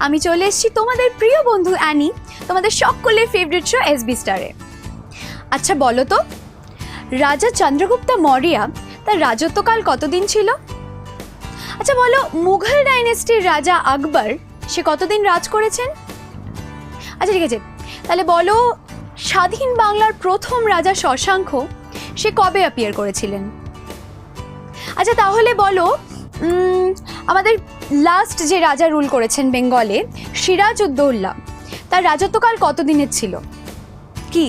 আমি চলে এসেছি তোমাদের প্রিয় বন্ধু অ্যানি, তোমাদের সকলের ফেভারিট শো এসবি স্টারে। আচ্ছা বলো তো, রাজা চন্দ্রগুপ্ত মৌর্য তার রাজত্বকাল কতদিন ছিল? আচ্ছা বলো, মুঘল ডাইনেস্টির রাজা আকবর সে কতদিন রাজ করেছেন? আচ্ছা ঠিক আছে, তাহলে বলো স্বাধীন বাংলার প্রথম রাজা শশাঙ্ক সে কবে অ্যাপিয়ার করেছিলেন? আচ্ছা তাহলে বলো আমাদের লাস্ট যে রাজা রুল করেছেন বেঙ্গলে, সিরাজউদ্দৌলা, তার রাজত্বকাল কতদিনের ছিল? কি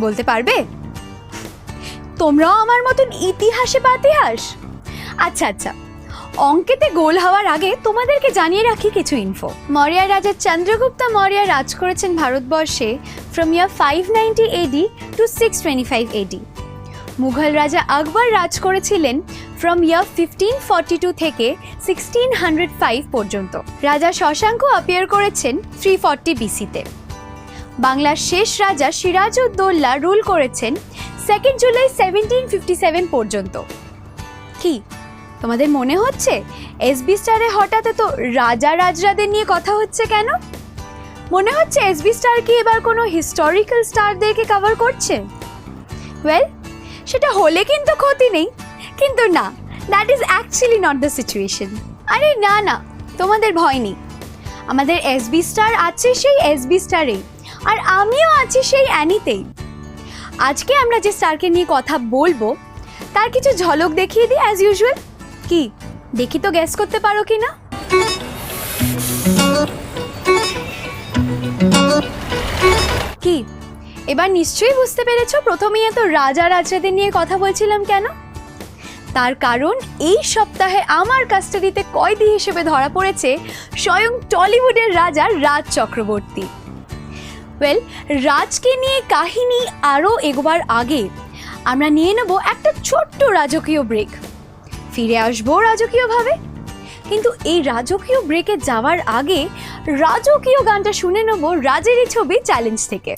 বলতে পারবে? তোমরাও আমার মতন ইতিহাসে বাতিহাস। আচ্ছা আচ্ছা, অঙ্কেতে গোল হওয়ার আগে তোমাদেরকে জানিয়ে রাখি কিছু ইনফো। মৌর্য রাজা চন্দ্রগুপ্ত মৌর্য রাজ করেছেন ভারতবর্ষে from year 590 AD to 625 AD। Mughal রাজা আকবর রাজ করেছিলেন ফ্রম ইয়ার 1542 থেকে 1605 পর্যন্ত। রাজা শশাঙ্ক অ্যাপিয়ার করেছেন 340 BC-তে। বাংলার শেষ রাজা সিরাজউদ্দৌলা রুল করেছেন 2 জুলাই 1757 পর্যন্ত। কি তোমাদের মনে হচ্ছে এসবি স্টারে হঠাৎ তো রাজা রাজরাদের নিয়ে কথা হচ্ছে কেন? মনে হচ্ছে এসবি স্টার কি এবার কোনো হিস্টোরিক্যাল স্টারদেরকে কভার করছে? ওয়েল, সেটা হলে কিন্তু ক্ষতি নেই, কিন্তু না, that is actually not the situation. আরে না না, তোমাদের ভয় নেই, আমাদের এসবি স্টার আছে সেই এসবি স্টারেই, আর আমিও আছি সেই অ্যানিতেই। আজকে আমরা যে স্টারকে নিয়ে কথা বলবো তার কিছু ঝলক দেখিয়ে দিই অ্যাজ ইউজুয়াল। কি দেখি তো গ্যাস করতে পারো কি না? কি এবার নিশ্চয়ই বুঝতে পেরেছো প্রথমেই এত রাজা রাজাদের নিয়ে কথা বলছিলাম কেন? তার কারণ এই সপ্তাহে আমার কাস্টাডিতে কয়েদি হিসেবে ধরা পড়েছে স্বয়ং টলিউডের রাজা রাজ চক্রবর্তী। ওয়েল, রাজকে নিয়ে কাহিনী আরও এগোবার আগে আমরা নিয়ে নেব একটা ছোট্ট রাজকীয় ব্রেক। ফিরে আসবো রাজকীয়ভাবে, কিন্তু এই রাজকীয় ব্রেকে যাওয়ার আগে রাজকীয় গানটা শুনে নেব রাজেরই ছবি চ্যালেঞ্জ থেকে।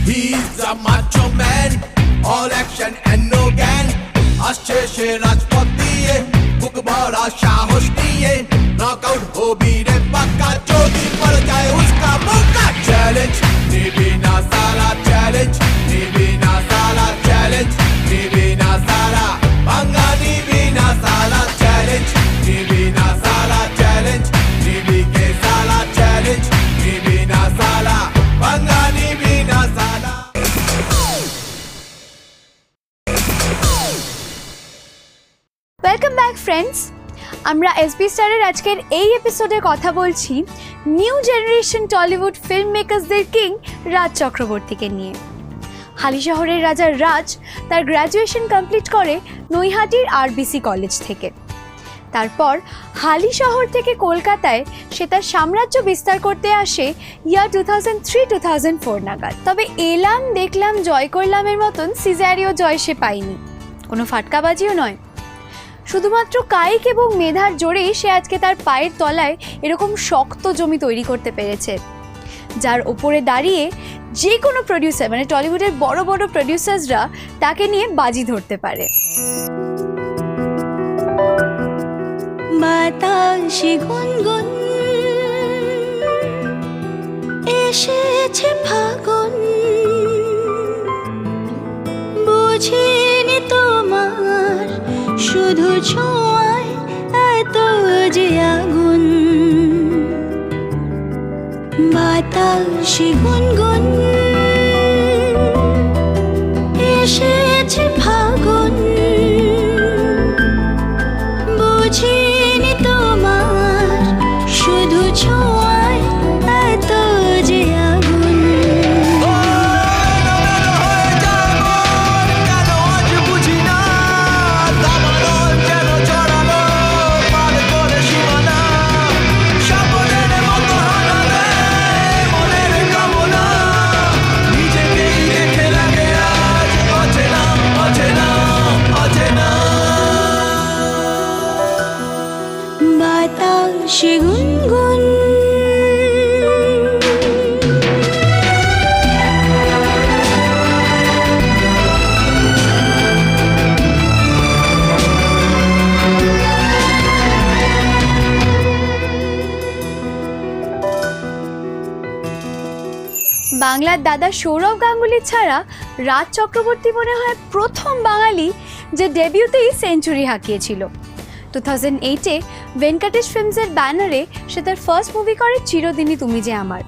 He's a macho man, all action and no gan. আসছে সে রাজপথ দিয়ে, বুক ভরা সাহস নিয়ে, নকআউট হবি রে পাক্কা যদি পড় যায় উসকা মুক্কা। চ্যালেঞ্জ নিবি না সালা, চ্যালেঞ্জ নিবি না সালা, চ্যালেঞ্জ নিবি না সালা, ভাঙা নিবি না সালা, চ্যালেঞ্জ নিবি না সালা, চ্যালেঞ্জ নিবি কে সালা, চ্যালেঞ্জ নিবি না সালা, ভাঙা নিবি না সালা। ওয়েলকাম ব্যাক ফ্রেন্ডস, আমরা এসবি স্টারের আজকের এই এপিসোডে কথা বলছি নিউ জেনারেশন টলিউড ফিল্ম মেকার্সদের কিং রাজ চক্রবর্তীকে নিয়ে। হালিশহরের রাজা রাজ তার গ্র্যাজুয়েশন কমপ্লিট করে নৈহাটির আরবিসি কলেজ থেকে। তারপর হালিশহর থেকে কলকাতায় সে তার সাম্রাজ্য বিস্তার করতে আসে ইয়ার 2003-2004 নাগাদ। তবে এলাম দেখলাম জয় করলামের মতন সিজারিও জয় সে পায়নি, কোনো ফাটকাবাজিও নয়। শুধুমাত্র কায়িক এবং মেধার জোরেই সে আজকে তার পায়ের তলায় এরকম শক্ত জমি তৈরি করতে পেরেছে, যার ওপরে দাঁড়িয়ে যে কোনো প্রডিউসার, মানে টলিউডের বড় বড় প্রডিউসার্সরা তাকে নিয়ে বাজি ধরতে পারে। বাতাসে গুনগুন এসেছে ফাগুন, বুঝিনি তোমার শুধু ছোঁয়ায় এত যে আগুন। বাতাসে গুনগুন এসেছে ফাগুন, বুঝিনি তোমার শুধু ছোঁয়ায় এত যে আগুন। মনের কামনা বাতাসে গুনগুন। বাংলার দাদা সৌরভ গাঙ্গুলি ছাড়া রাজ চক্রবর্তী মনে হয় প্রথম বাঙালি যে ডেবিউতেই সেঞ্চুরি হাঁকিয়েছিল। 2008-এ ভেঙ্কটেশ ফিল্মসের ব্যানারে সে তার ফার্স্ট মুভি করে চিরদিনই তুমি যে আমার।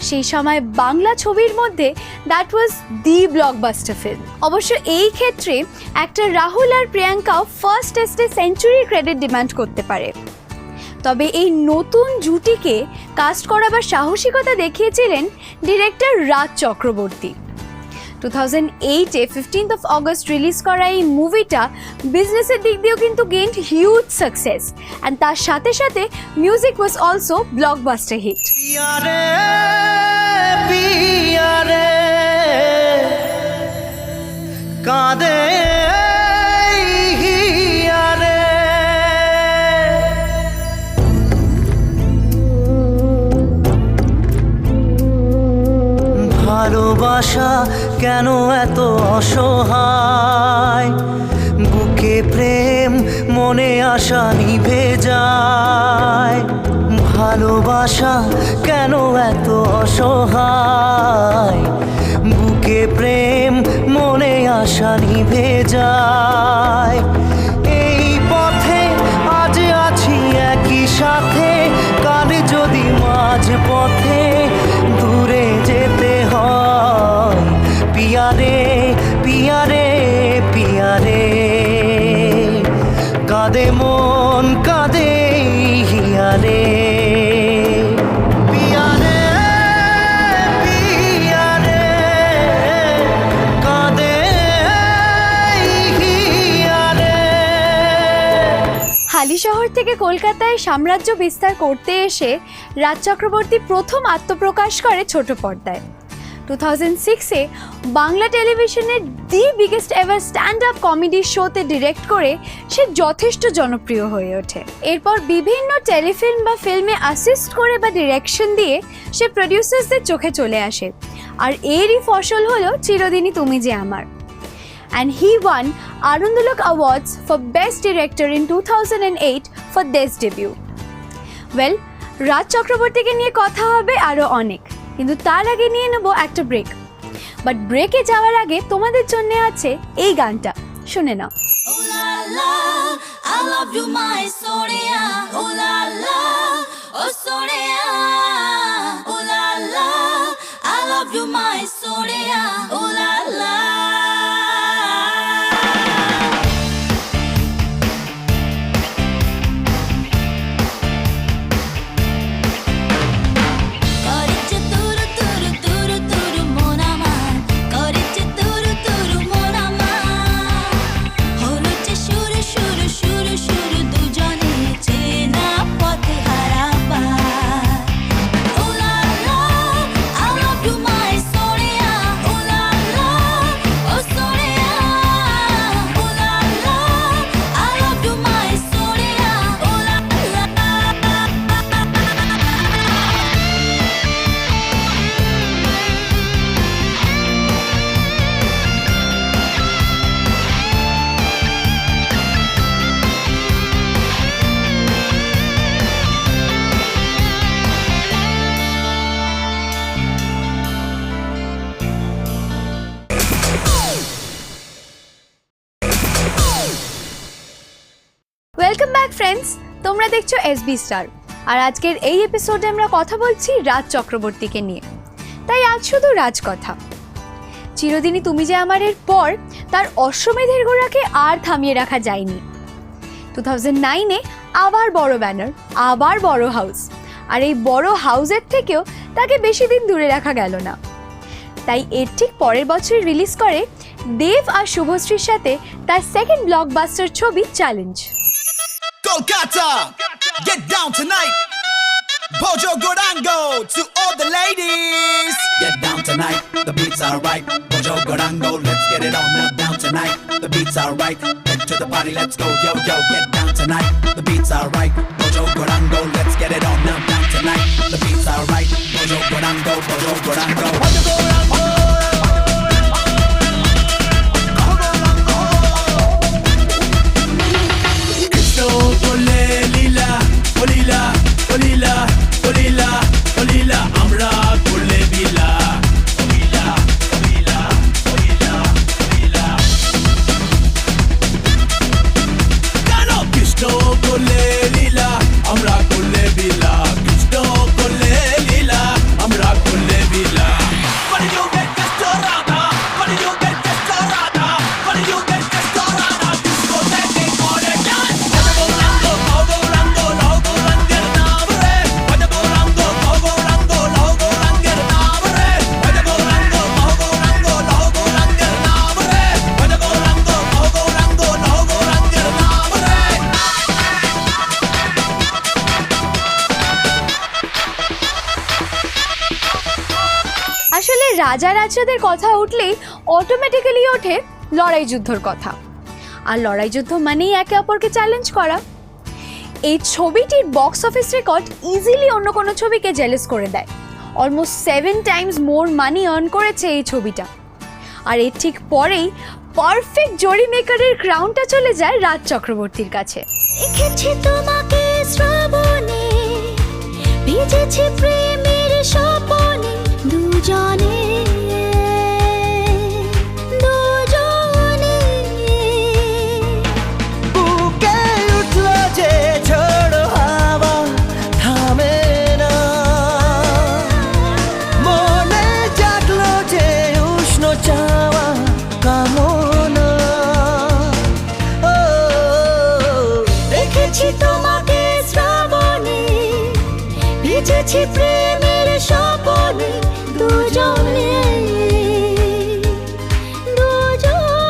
সেই সময় বাংলা ছবির মধ্যে that was the blockbuster film. অবশ্য এই ক্ষেত্রে অ্যাক্টর রাহুল আর প্রিয়াঙ্কাও ফার্স্ট টেস্টে সেঞ্চুরির ক্রেডিট ডিমান্ড করতে পারে। তবে এই নতুন জুটিকে কাস্ট করাবার সাহসিকতা দেখিয়েছিলেন ডিরেক্টর রাজ চক্রবর্তী। 2008-এ 15th of August রিলিজ করা এই মুভিটা বিজনেসের দিক দিয়েও কিন্তু গেইনড হিউজ সাকসেস, অ্যান্ড তার সাথে সাথে music was also blockbuster hit. পিয়ারে পিয়ারে কাঁদে হিয়ারে, ভালোবাসা কেন এত অসহায়, বুকে প্রেম মনে আশা নিভে যায়। ভালোবাসা কেন এত অসহায়, বুকে প্রেম মনে আশা নিভে যায়। এই পথে আজ আছি একই সাথে, কাল যদি মাঝ পথে দূরে যেতে হয়। পিয়ারে পিয়ারে পিয়ারে কাঁদে মন কাঁদে হিয়ারে। পিয়ারে পিয়ারে কাঁদে হিয়ারে। হালিশহর থেকে কলকাতায় সাম্রাজ্য বিস্তার করতে এসে রাজ চক্রবর্তী প্রথম আত্মপ্রকাশ করে ছোট পর্দায়। 2006-এ বাংলা টেলিভিশনের দি biggest ever stand up comedy শোতে ডিরেক্ট করে সে যথেষ্ট জনপ্রিয় হয়ে ওঠে। এরপর বিভিন্ন টেলিফিল্ম বা ফিল্মে অ্যাসিস্ট করে বা ডিরেকশন দিয়ে সে প্রডিউসার্সদের চোখে চলে আসে, আর এরই ফসল হলো চিরদিনই তুমি যে আমার। And he won Arundaluk Awards for Best Director in 2008 for this debut. Well, রাজ চক্রবর্তীকে নিয়ে কথা হবে আরও অনেক, কিন্তু তার আগে নিয়ে নেব একটা ব্রেক। বাট ব্রেকে যাওয়ার আগে তোমাদের জন্য আছে এই গানটা, শুনে নাও। Oh la la, I love you my Sonia. Oh la la, oh Sonia. Oh la la, I love you my Sonia. Oh la la. Koriche turu turu turu turu mon amar, koriche turu turu mon amar, holuche shuru shuru shuru shuru dujone chena pothe harabar. Oh la la, I love you my Sonia. Oh la la, oh Sonia. Oh la la, I love you my Sonia. Oh la la. Welcome back friends, তোমরা দেখছো SB star, আর আজকের এই এপিসোডে আমরা কথা বলছি রাজ চক্রবর্তীকে নিয়ে। তাই আজ শুধু রাজ কথা। চিরদিনই তুমি যে আমারের পর তার অশ্বমেধের গোড়াকে আর থামিয়ে রাখা যায়নি। 2009-এ আবার বড় ব্যানার, আবার বড় হাউস, আর এই বড় হাউসের থেকেও তাকে বেশি দিন দূরে রাখা গেল না। তাই এর ঠিক পরের বছর রিলিজ করে দেব আর শুভশ্রীর সাথে তার সেকেন্ড ব্লকবাস্টার ছবি challenge. Kolkata, get down tonight. Bojo Gorango to all the ladies. Get down tonight, the beats are right. Bojo Gorango, let's get it on now. Down tonight, the beats are right. Head to the party, let's go, yo yo. Get down tonight, the beats are right. Bojo Gorango. Krishna করলে লীলা ও লীলা ও লীলা ও লীলা ও লীলা আমরা করলে লীলা ও লীলা ও লীলা ও লীলা ও লীলা কেন কৃষ্ণ করলে লীলা আমরা করলে লীলা কৃষ্ণ করলে লীলা আমরা করলে লীলা But you get Castorada, but you get Castorada, but you get Castorada, disco dancing for the dance. Vadagorango, logorango, logoranger navre. Vadagorango, logorango, logoranger navre. Vadagorango, logorango, logoranger navre. Vadagorango, logorango, logoranger navre. আসলে রাজা রাজাদের কথা উঠলেই automatically ওঠে লড়াই যুদ্ধর কথা, আর লড়াই যুদ্ধ মানেই একে অপরকে চ্যালেঞ্জ করা। এই ছবিটির বক্স অফিস রেকর্ড ইজিলি অন্য কোনো ছবিকে জেলাস করে দেয়। অলমোস্ট 7 টাইমস মোর মানি আর্ন করেছে এই ছবিটা। আর এর ঠিক পরেই পারফেক্ট জরি মেকারের ক্রাউনটা চলে যায় রাজ চক্রবর্তীর কাছে। দেখেছি তোমাকে শ্রাবণে, ভিজেছি প্রেমের স্বপনে, দুজনে দুজনে। বুকে উঠলো যে ঝড় হাওয়া থামে না, মনে জাগলো যে উষ্ণ চাওয়া কামনা। ও দেখেছি তোমাকে শ্রাবণে, ভিজেছি প্রেমের স্বপনে, দুজনে দুজনে।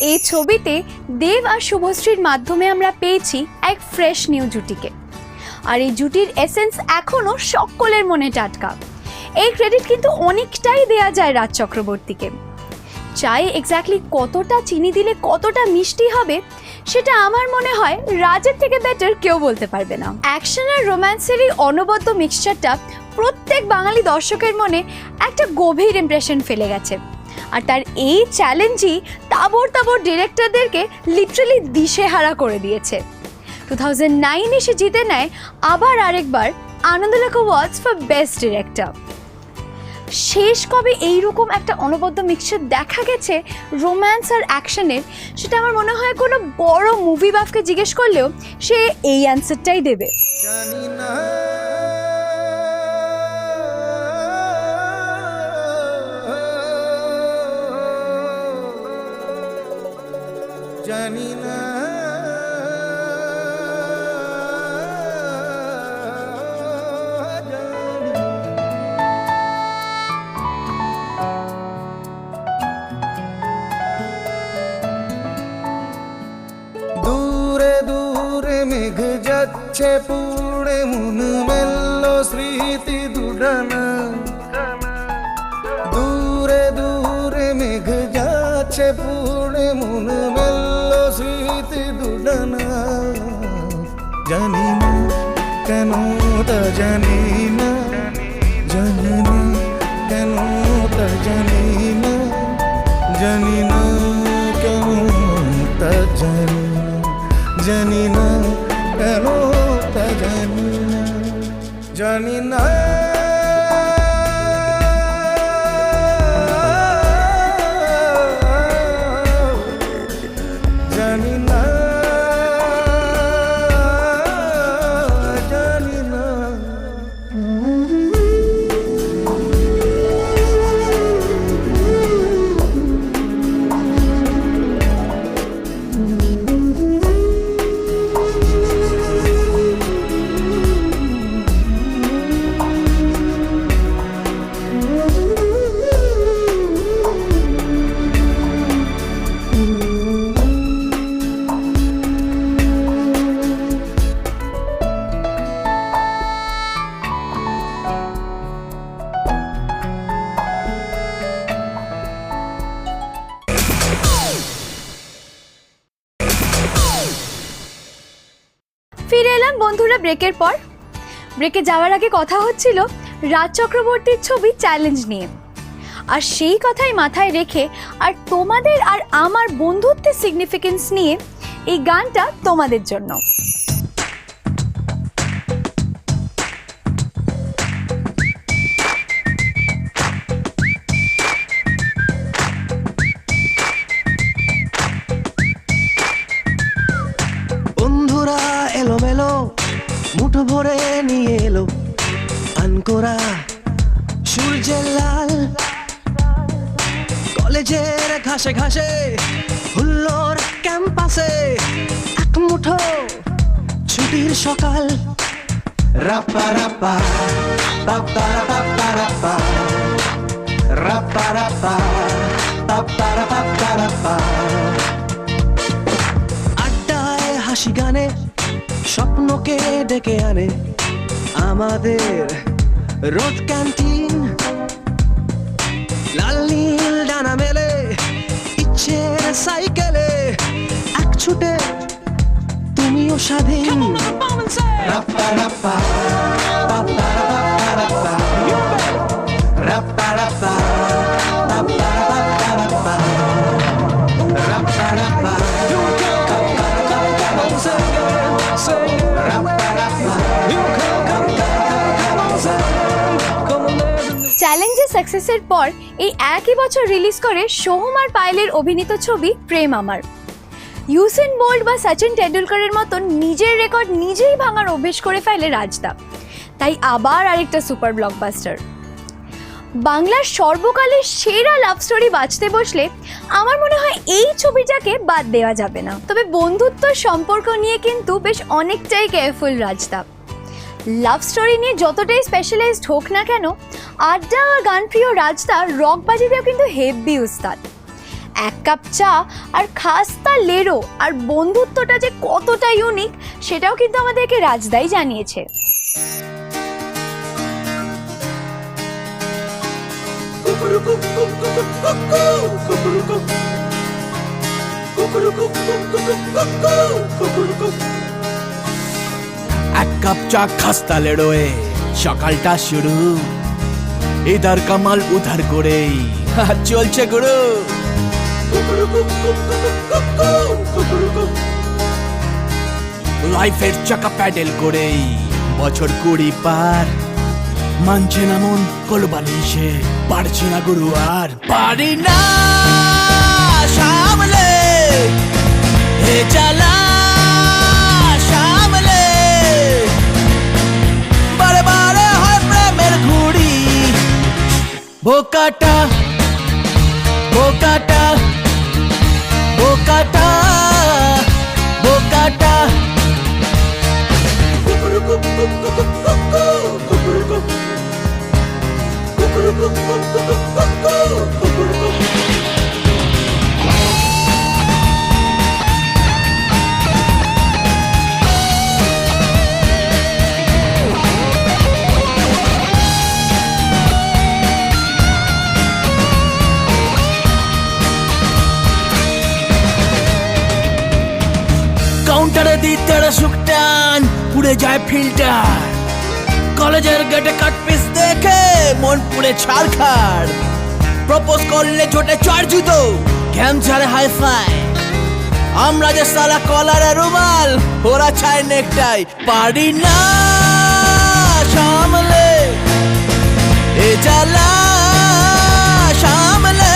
এই ছবিতে দেব আর শুভশ্রীর মাধ্যমে আমরা পেয়েছি এক ফ্রেশ নিউ জুটিকে, আর এই জুটির এসেন্স এখনও সকলের মনে টাটকা। এই ক্রেডিট কিন্তু অনেকটাই দেয়া যায় রাজ চক্রবর্তীকে। চায়ে এক্স্যাক্টলি কতটা চিনি দিলে কতটা মিষ্টি হবে সেটা আমার মনে হয় রাজের থেকে বেটার কেউ বলতে পারবে না। অ্যাকশন আর রোম্যান্সের এই অনবদ্য মিক্সচারটা প্রত্যেক বাঙালি দর্শকের মনে একটা গভীর ইমপ্রেশন ফেলে গেছে, আর তার এই চ্যালেঞ্জই তাবড় তাবড় ডিরেক্টরদেরকে লিটারালি দিশেহারা করে দিয়েছে। 2009 এসে জিতে নেয় আবার আরেকবার আনন্দলেখ অ্যাওয়ার্ডস ফর বেস্ট ডিরেক্টর। শেষ কবে এইরকম একটা অনবদ্য মিক্সচার দেখা গেছে রোম্যান্স আর অ্যাকশনের, সেটা আমার মনে হয় কোনো বড় মুভি বাফকে জিজ্ঞেস করলেও সে এই অ্যান্সারটাই দেবে। জানি না জানি না দূরে দূরে মেঘ যাচ্ছে পুড়ে, মন মেলল স্মৃতি দুডানা। দূরে দূরে মেঘ যাচ্ছে পুড়ে, মন মেলল স্মৃতি দুডানা। জানি না কেন তা জানি না, জানি না কেন তা জানি না, জানি না কেন তা জানি না, জানি না কেন তা জানি না, জানি না। জানি না, জানি না। বন্ধুরা ব্রেকের পর? ব্রেকে যাওয়ার আগে কথা হচ্ছিল রাজ চক্রবর্তীর ছবি চ্যালেঞ্জ নিয়ে, আর সেই কথাই মাথায় রেখে আর তোমাদের আর আমার বন্ধুত্বের সিগনিফিকেন্স নিয়ে এই গানটা তোমাদের জন্য। বন্ধুরা এলোমেলো মুঠো ভরে নিয়ে এলো আনকোরা সূর্যের লাল, কলেজের ঘাসে ঘাসে হুল্লোর ক্যাম্পাসে এক মুঠো ছুটির সকাল। রাপ্পা রাপ্পা পাপ্পা পাপ্পা রাপ্পা রাপ্পা রাপ্পা পাপ্পা পাপ্পা রাপ্পা। আড্ডায় হাসি গানে স্বপ্নকে ডেকে আনে আমাদের রোড ক্যান্টিন। লাল নীল ডানা মেলে ইচ্ছের সাইকেলে এক ছুটে তুমিও স্বাধীন। রাপ্পা রাপ্পা পাপ্পা রাপ্পা রাপ্পা রাপ্পা পাপ্পা রাপ্পা রাপ্পা রাপ্পা। চ্যালেঞ্জে সাকসেসের পর এই একই বছর রিলিজ করে সোহম আর পায়েলের অভিনীত ছবি প্রেম আমার। ইউসেন বোল্ট বা সচিন টেন্ডুলকারের মতন নিজের রেকর্ড নিজেই ভাঙার অভ্যেস করে ফেলে রাজদা, তাই আবার আরেকটা সুপার ব্লকবাস্টার। বাংলার সর্বকালের সেরা লাভ স্টোরি বাঁচতে বসলে আমার মনে হয় এই ছবিটাকে বাদ দেওয়া যাবে না। তবে বন্ধুত্ব সম্পর্ক নিয়ে কিন্তু বেশ অনেকটাই কেয়ারফুল রাজদা। লাভ স্টোরি নিয়ে যতটাই স্পেশালাইজড হোক না কেন, আড্ডা আর গানপ্রিয় রাজদা রকবাজিতেও কিন্তু হেভি উস্তাদ। এক কাপ চা আর খাস্তা লেরো আর বন্ধুত্বটা যে কতটা ইউনিক সেটাও কিন্তু আমাদেরকে রাজদাই জানিয়েছে। এক কাপ চা খাস্তা লেড়োয়ে সকালটা শুরু, ইধার কামাল উধার করেই চলছে গুরু। লাইফের চাকা প্যাডেল করেই বছর 20 পার, মানছে না মন কোলবালিশে পারছে না গুরু আর পারি না সামলে হে চালা সামলে, বারে বারে হয় প্রেমের ঘুড়ি বোকাটা বোকাটা বোকাটা বোকাটা। কাউন্টারে দিতে সুকটান পুড়ে যায় ফিল্টার, কলেজের গেটে কাট পিস দেখে মন পুড়ে ছাড়খাড়, প্রপোজ করলে ছোটে চার জুতো ঘ্যাম ছাড়ে হাইফাই, আমরা যে সালা কলারে রুমাল ওরা ছায় নেকটাই, পারি না সামলে এ জ্বালা সামলে,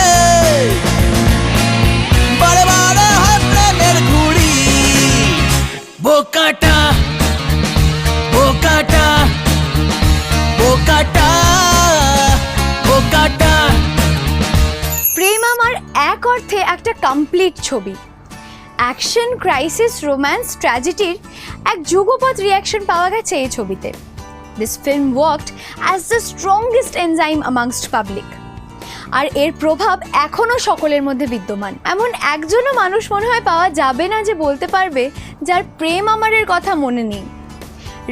বারে বারে হয় প্রেমের ঘুড়ি বোকাটা বোকাটা বোকাটা বোকাটা। প্রেম আমার এক অর্থে একটা কমপ্লিট ছবি। অ্যাকশন, ক্রাইসিস, রোম্যান্স, ট্র্যাজেডির এক যুগপৎ রিয়াকশন পাওয়া গেছে এই ছবিতে। This film worked as the strongest enzyme amongst public, আর এর প্রভাব এখনও সকলের মধ্যে বিদ্যমান। এমন একজনও মানুষ মনে হয় পাওয়া যাবে না যে বলতে পারবে যার প্রেম আমারের কথা মনে নেই।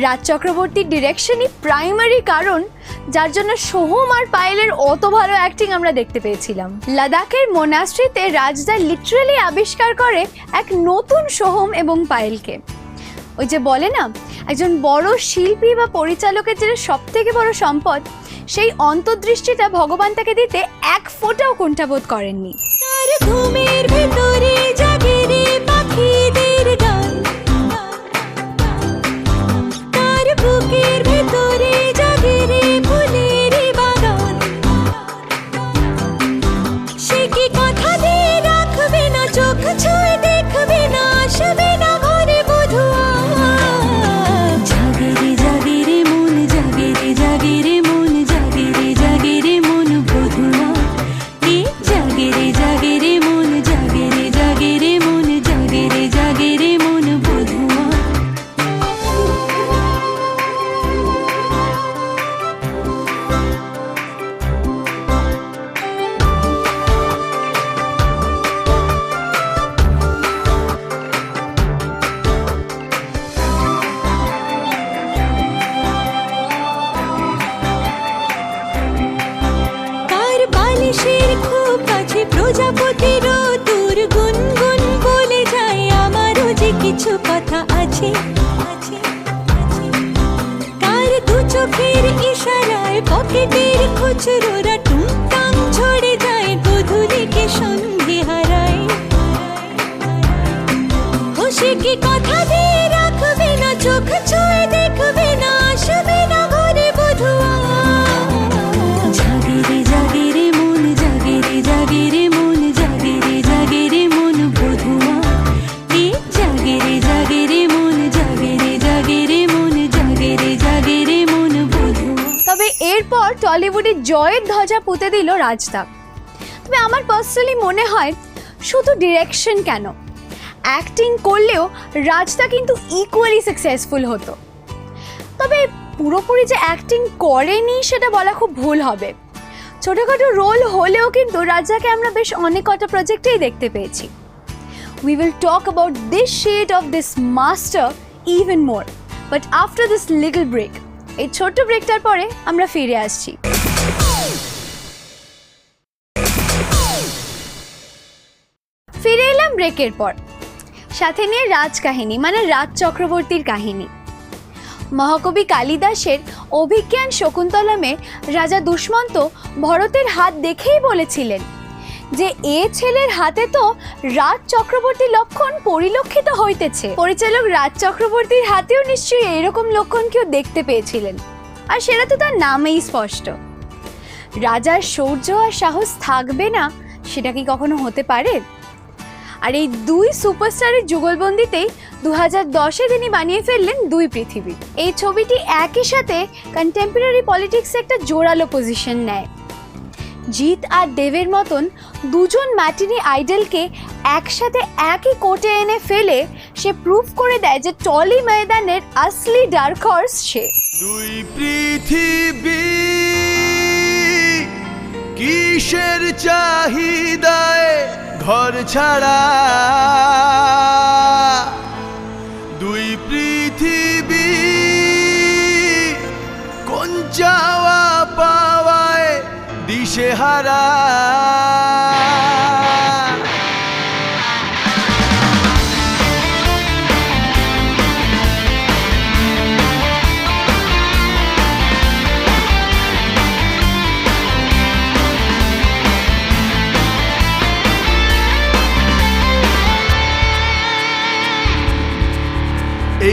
রাজ চক্রবর্তীর ডিরেকশনই প্রাইমারি কারণ যার জন্য সোহম আর পায়েলের অত ভালো অ্যাক্টিং আমরা দেখতে পেয়েছিলাম। লাদাখের মোনাস্ট্রিতে রাজদা লিটারালি আবিষ্কার করে এক নতুন সোহম এবং পায়েলকে। ওই যে বলে না, একজন বড় শিল্পী বা পরিচালকের যেটা সব থেকে বড় সম্পদ, সেই অন্তর্দৃষ্টিটা ভগবান তাকে দিতে এক ফোঁটাও কুণ্ঠাবোধ করেননি। তার ঘুমের ভেতরে জাগে রে পাখিদের গান, তার বুকের ভেতরে জাগে রে ফুলের বাগান। সে কি কথা দিয়ে রাখবে না, চোখ ছুঁয়ে দেখবে না, আসবে না ঘরে বধুয়া। জাগে রে জাগে রে মন, জাগে রে জাগে রে মন, জাগে রে জাগে রে মন বধুয়া। এ জাগে রে জাগে রে মন, জাগে রে জাগে রে মন, জাগে রে জাগে রে মন বধুয়া। কার বালিশের খুব কাছে প্রজাপতির দূর গুনগুন বলে যায়, আমারও যে কিছু কথা আছে। কার দু চোখের ইশারায় পকেটের খুচরোরা টুংটাং ছড়ে যায়, গধূলিকে সন্ধে হারায়। ও সে কি কথা দিয়ে রাখবে না, চোখ ছুঁয়ে দেখবে না, আসবে না ঘরে বধুয়া। জাগে রে জাগে রে মন, জাগে রে জাগে রে মন, জাগে রে জাগে রে মন বধুয়া। এ জাগে রে জাগে রে মন, জাগে রে জাগে রে মন, জাগে রে জাগে রে মন বধুয়া। তবে এরপর টলিউডে জয়ের ধ্বজা পুঁতে দিল রাজদা। তবে আমার পার্সোনালি মনে হয় শুধু ডিরেকশন কেন, অ্যাক্টিং করলেও রাজদা কিন্তু ইকুয়ালি সাকসেসফুল হতো। তবে পুরোপুরি যে অ্যাক্টিং করেনি সেটা বলা খুব ভুল হবে। ছোটোখাটো রোল হলেও কিন্তু রাজদাকে আমরা বেশ অনেক কটা প্রজেক্টেই দেখতে পেয়েছি। We will talk about this shade of this master even more, but after this little break. এই ছোট্ট ব্রেকটার পরে আমরা ফিরে আসছি। ফিরে এলাম ব্রেকের পর, সাথে নিয়ে রাজকাহিনী মানে রাজ চক্রবর্তীর কাহিনী। মহাকবি কালিদাসের অভিজ্ঞান শকুন্তলমে রাজা দুষ্মন্ত ভরতের হাত দেখেই বলেছিলেন যে এ ছেলের হাতে তো রাজ চক্রবর্তীর লক্ষণ পরিলক্ষিত হইতেছে। পরিচালক রাজ চক্রবর্তীর হাতেও নিশ্চয়ই এরকম লক্ষণ কেউ দেখতে পেয়েছিলেন, আর সেটা তো তার নামেই স্পষ্ট। রাজার শৌর্য আর সাহস থাকবে না সেটা কি কখনো হতে পারে? আর এই দুই সুপারস্টারের যুগলবন্দিতেই 2010-এ তিনি বানিয়ে ফেললেন দুই পৃথিবী। এই ছবিটি একই সাথে কন্টেম্পোরারি পলিটিক্সে একটা জোরালো পজিশন নেয়। জিৎ আর দেবের মতন দুজন ম্যাটিনি আইডলকে একসাথে একই কোর্টে এনে ফেলে সে প্রুভ করে দেয় যে টলি ময়দানের আসলি ডার্ক হর্স সে। দুই পৃথিবী কিসের চাহিদায় ঘর ছাড়া, দুই পৃথিবী কোন চাওয়া পাওয়ায় দিশেহারা।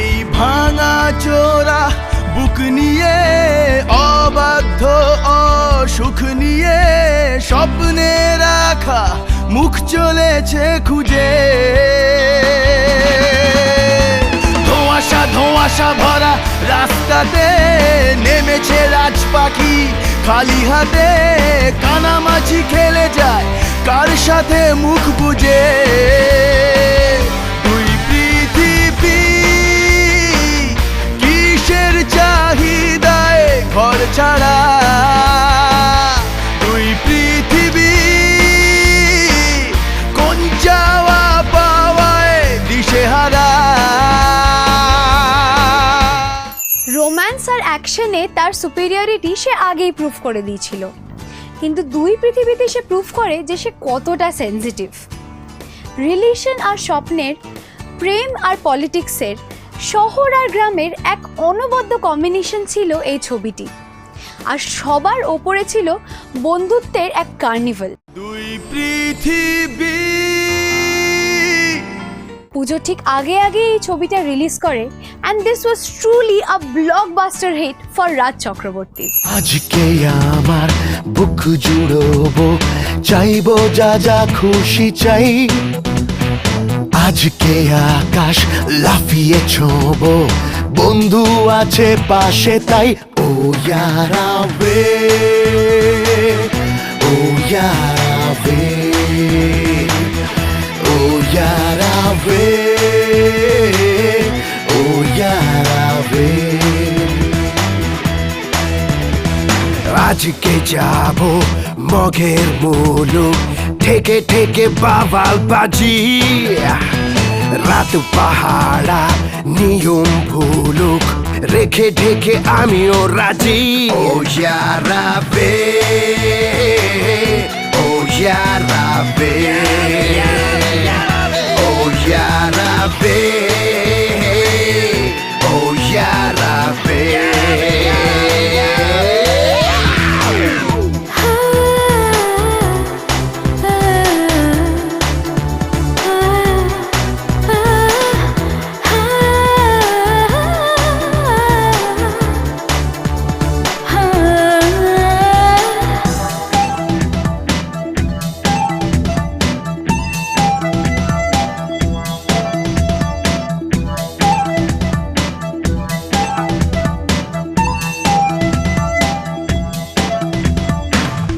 এই ভাঙা চোরা বুক নিয়ে, অবাধ্য অসুখ নিয়ে, স্বপ্নে রাখা মুখ চলেছে খুঁজে। ধোঁয়াশা ধোঁয়াশা ভরা রাস্তাতে নেমেছে রাজ পাখি খালি হাতে, কানামাছি খেলে যায় কার সাথে মুখ বুঝে। দুই পৃথিবী কিসের চাহিদায় ঘর ছাড়া, দুই পৃথিবী কোন যাওয়া পাওয়ায় দিশেহারা। রোম্যান্স আর অ্যাকশনে তার সুপিরিয়রিটি সে আগেই প্রুভ করে দিয়েছিল, কিন্তু দুই পৃথিবীতে সে প্রুভ করে যে সে কতটা সেন্সিটিভ। রিলেশন আর স্বপ্নের, প্রেম আর পলিটিক্সের শহর আর গ্রামের এক অনবদ্য কম্বিনেশন ছিল এই ছবিটি, আর সবার ওপরে ছিল বন্ধুত্বের এক কার্নিভাল। দুই পৃথিবী পুজো ঠিক আগে এই ছবিটা রিলিজ করে, and this was truly a blockbuster hit for Raj Chakraborty. আজকে আমার বুক জুড়োবো, চাইবো যা যা খুশি চাই। আজকে আকাশ লাফিয়ে ছোঁবো, বন্ধু আছে পাশে তাই। ও ইয়ারা বে, ও ইয়ারা বে, ও ইয়ারা বে, ও ইয়ারা বে। আজকে যাব মগের মুলুক, ঠেকে ঠেকে বাবাল বাজি। রাত পাহাড়া নিয়ম ভুলুক, রেখে ঢেকে আমিও রাজি। ও ইয়ারা বে, ও ইয়ারা বে, ও ইয়ারা বে, ও ইয়ারা বে।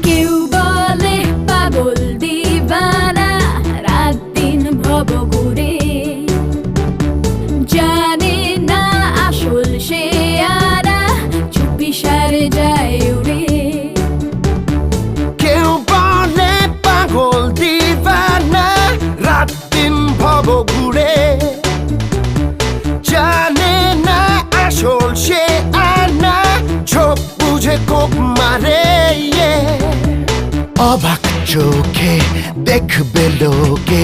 কেউ বলে পাগল দিবানা, রাত দিন ভব ঘুরে, জানে না আসল সে আরা, চুপি সারে যায় উড়ে। কেউ বলে পাগল দিবানা, রাত দিন ভব ঘুরে, জানে না আসল সে আনা, চোখ বুঝে কোপ মারে। অবাক চোখে দেখবে লোকে,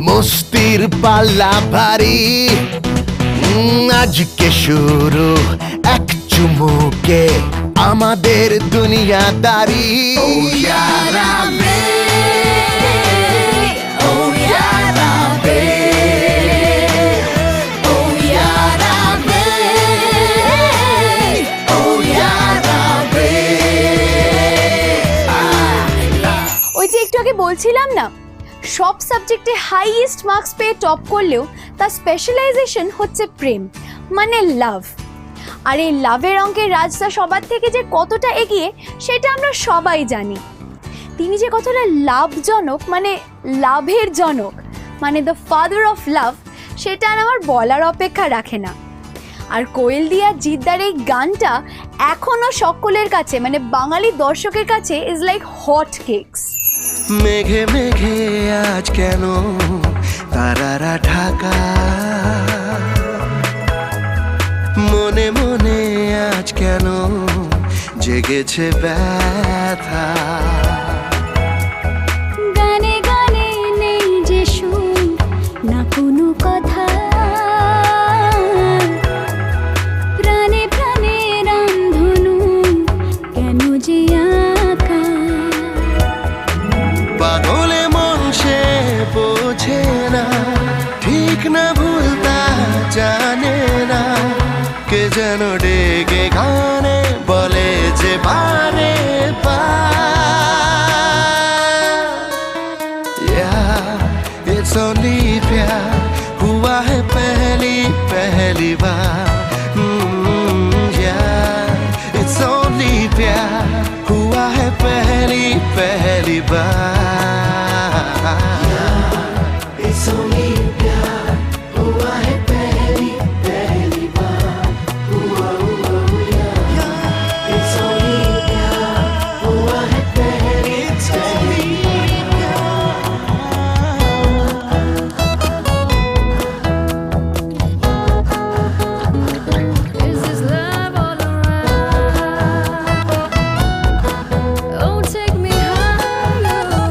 মস্তির পাল্লা ভারী। আজকে শুরু এক চুমুকে আমাদের দুনিয়াদারি। ও ইয়ারা বে, ও ইয়ারা বে, ও ইয়ারা বে, ও ইয়ারা বে। ওই যে একটু আগে বলছিলাম না, সব সাবজেক্টে হাইয়েস্ট মার্কস পেয়ে টপ করলেও তার স্পেশালাইজেশন হচ্ছে প্রেম, মানে লাভ। আর এই লাভের অঙ্কে রাজদা সবার থেকে যে কতটা এগিয়ে সেটা আমরা সবাই জানি। তিনি যে কতটা লাভজনক, মানে লাভের জনক, মানে দ্য ফাদার অফ লাভ, সেটা আর আমার বলার অপেক্ষা রাখে না। আর কোয়েল দিয়া জিদ্দার এই গানটা এখনও সকলের কাছে, মানে বাঙালি দর্শকের কাছে ইজ লাইক হট কেকস। মেঘে মেঘে আজ কেন তারারা ঢাকা, মনে মনে আজ কেন জেগেছে ব্যথা। গানে গানে নেই যে সুর, না কোনো কথা, প্রাণে প্রাণে রামধনু কেন যে আঁকা। পাগলে মন সে বোঝে না, ঠিক না ভুল তা জানে না, কে যেন ডেকে গানে বলে যে বারে It's only प्यार हुआ है पहली पहली बार। Yeah, it's only प्यार हुआ है पहली पहली बार। It's only प्यार हुआ है पहली पहली बार। It's only प्यार हुआ है पहली पहली Is this love all around? Oh, take me higher.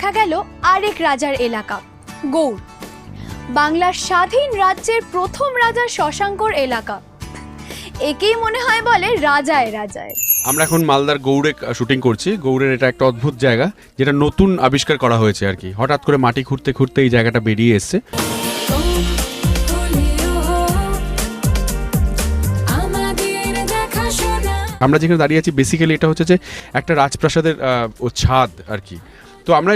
দেখা গেল আরেক রাজার এলাকা, গৌড়, বাংলার স্বাধীন রাজ্যের প্রথম রাজা শশাঙ্কর এলাকা। একেই মনে হয় বলে রাজায় রাজায়। আমরা এখন মালদার গৌড়ে শুটিং করছি। গৌড়ের এটা একটা অদ্ভুত জায়গা, যেটা নতুন আবিষ্কার করা হয়েছে আর কি। হঠাৎ করে মাটি খুঁড়তে খুঁড়তে এই জায়গাটা বেরিয়ে এসছে। আমরা যেখানে দাঁড়িয়ে আছি বেসিক্যালি এটা হচ্ছে যে একটা রাজপ্রাসাদের ছাদ আর কি। তো আমরা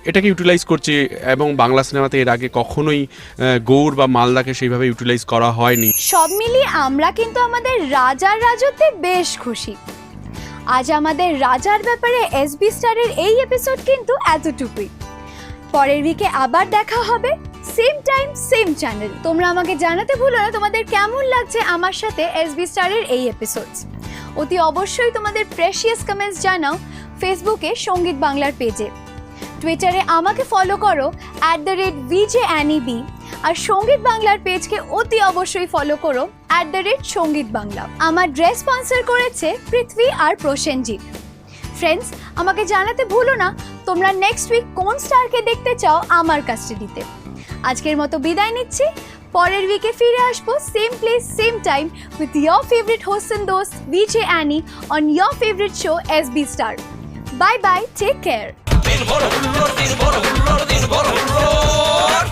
এটাকে ইউটিলাইজ করছি, এবং বাংলা সিনেমাতে এর আগে কখনোই গৌড় বা মালদাকে সেইভাবে ইউটিলাইজ করা হয়নি। সব মিলিয়ে আমরা কিন্তু আমাদের রাজার রাজত্বে বেশ খুশি। আজ আমাদের রাজার ব্যাপারে এসবি স্টারের এই এপিসোড কিন্তু এতটুকুই। পরের উইকে আবার দেখা হবে, সেম টাইম সেম চ্যানেল। তোমরা আমাকে জানাতে ভুলো না তোমাদের কেমন লাগছে আমার সাথে এসবি স্টারের এই এপিসোডস। অতি অবশ্যই তোমাদের প্রেশিয়াস কমেন্টস জানাও ফেসবুকে সঙ্গীত বাংলার পেজে। টুইটারে আমাকে ফলো করো @VJAnnieB, আর সঙ্গীত বাংলার পেজকে অতি অবশ্যই ফলো করো @সঙ্গীত বাংলা। আমার ড্রেস স্পন্সর করেছে পৃথ্বী আর প্রসেনজিৎ। ফ্রেন্ডস, আমাকে জানাতে ভুলো না তোমরা নেক্সট উইক কোন স্টারকে দেখতে চাও আমার কাস্টাডিতে। আজকের মতো বিদায় নিচ্ছি, পরের উইকে ফিরে আসবো same place same time with your favourite host and दोस्त VJ Annie on your favorite show SB Star. Bye bye, take care.